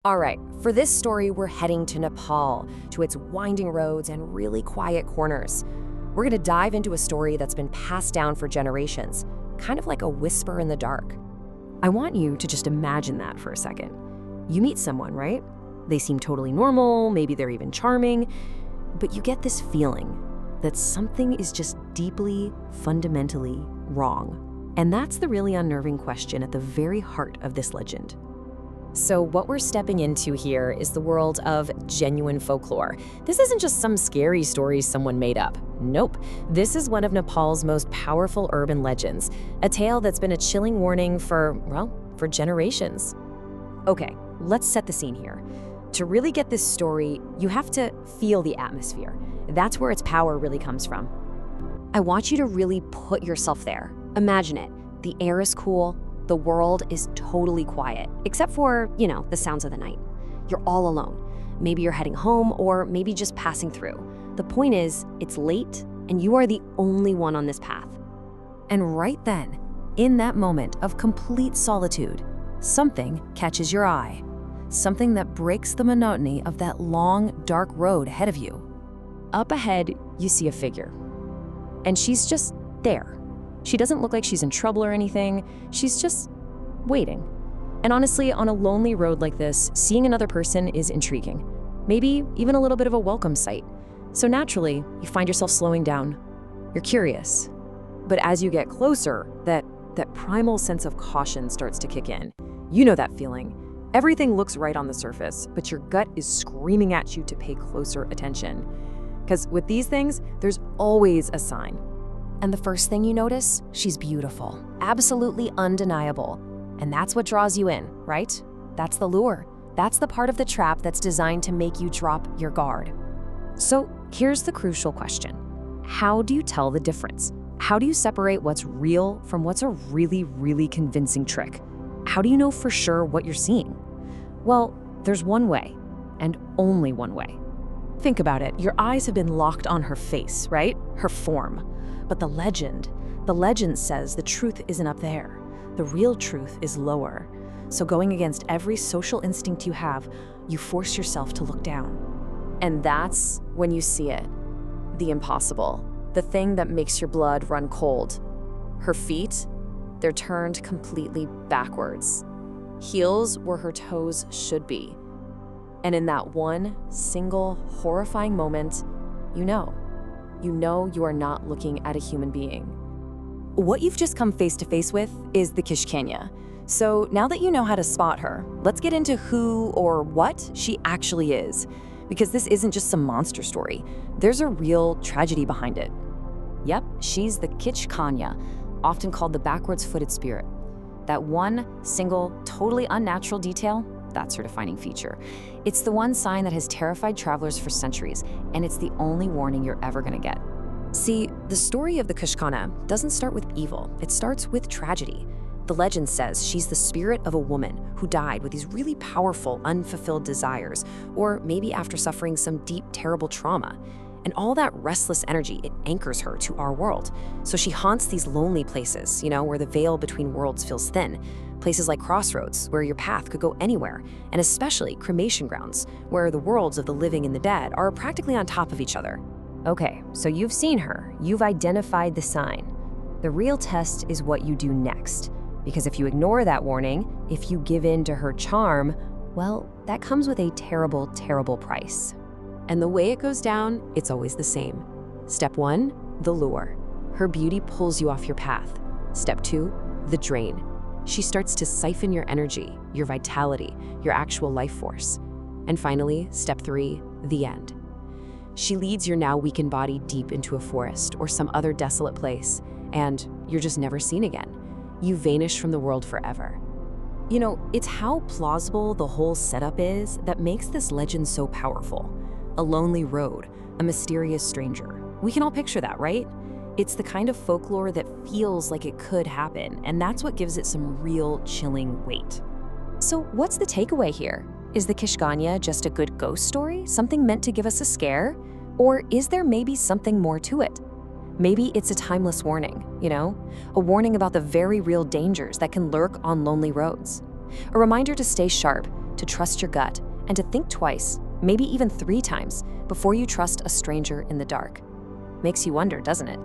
All right, for this story, we're heading to Nepal, to its winding roads and really quiet corners. We're going to dive into a story that's been passed down for generations, kind of like a whisper in the dark. I want you to just imagine that for a second. You meet someone, right? They seem totally normal, maybe they're even charming, but you get this feeling that something is just deeply, fundamentally wrong. And that's the really unnerving question at the very heart of this legend. So what we're stepping into here is the world of genuine folklore. This isn't just some scary story someone made up. Nope. This is one of Nepal's most powerful urban legends, a tale that's been a chilling warning for generations. Okay, let's set the scene here. To really get this story, you have to feel the atmosphere. That's where its power really comes from. I want you to really put yourself there. Imagine it. The air is cool. The world is totally quiet, except for, the sounds of the night. You're all alone. Maybe you're heading home or maybe just passing through. The point is, it's late and you are the only one on this path. And right then, in that moment of complete solitude, something catches your eye. Something that breaks the monotony of that long, dark road ahead of you. Up ahead, you see a figure. And she's just there. She doesn't look like she's in trouble or anything. She's just waiting. And honestly, on a lonely road like this, seeing another person is intriguing. Maybe even a little bit of a welcome sight. So naturally, you find yourself slowing down. You're curious. But as you get closer, that primal sense of caution starts to kick in. You know that feeling. Everything looks right on the surface, but your gut is screaming at you to pay closer attention. Because with these things, there's always a sign. And the first thing you notice, she's beautiful, absolutely undeniable. And that's what draws you in, right? That's the lure. That's the part of the trap that's designed to make you drop your guard. So here's the crucial question. How do you tell the difference? How do you separate what's real from what's a really, really convincing trick? How do you know for sure what you're seeing? Well, there's one way, and only one way. Think about it. Your eyes have been locked on her face, right? Her form. But the legend says the truth isn't up there. The real truth is lower. So going against every social instinct you have, you force yourself to look down. And that's when you see it. The impossible. The thing that makes your blood run cold. Her feet, they're turned completely backwards. Heels where her toes should be. And in that one single horrifying moment, you know you are not looking at a human being. What you've just come face to face with is the Kich Kandi. So now that you know how to spot her, let's get into who or what she actually is. Because this isn't just some monster story. There's a real tragedy behind it. Yep, she's the Kich Kandi, often called the backwards-footed spirit. That one single, totally unnatural detail, that's her defining feature. It's the one sign that has terrified travelers for centuries, and it's the only warning you're ever gonna get. See, the story of the Kich Kandi doesn't start with evil, it starts with tragedy. The legend says she's the spirit of a woman who died with these really powerful, unfulfilled desires, or maybe after suffering some deep, terrible trauma. And all that restless energy, it anchors her to our world. So she haunts these lonely places, where the veil between worlds feels thin. Places like crossroads, where your path could go anywhere, and especially cremation grounds, where the worlds of the living and the dead are practically on top of each other. Okay, so you've seen her, you've identified the sign. The real test is what you do next. Because if you ignore that warning, if you give in to her charm, well, that comes with a terrible, terrible price. And the way it goes down, it's always the same. Step 1, the lure. Her beauty pulls you off your path. Step 2, the drain. She starts to siphon your energy, your vitality, your actual life force. And finally, step 3, the end. She leads your now weakened body deep into a forest or some other desolate place, and you're just never seen again. You vanish from the world forever. It's how plausible the whole setup is that makes this legend so powerful. A lonely road, a mysterious stranger. We can all picture that, right? It's the kind of folklore that feels like it could happen, and that's what gives it some real chilling weight. So what's the takeaway here? Is the Kich Kandi just a good ghost story, something meant to give us a scare? Or is there maybe something more to it? Maybe it's a timeless warning, a warning about the very real dangers that can lurk on lonely roads. A reminder to stay sharp, to trust your gut and to think twice, maybe even 3 times, before you trust a stranger in the dark. Makes you wonder, doesn't it?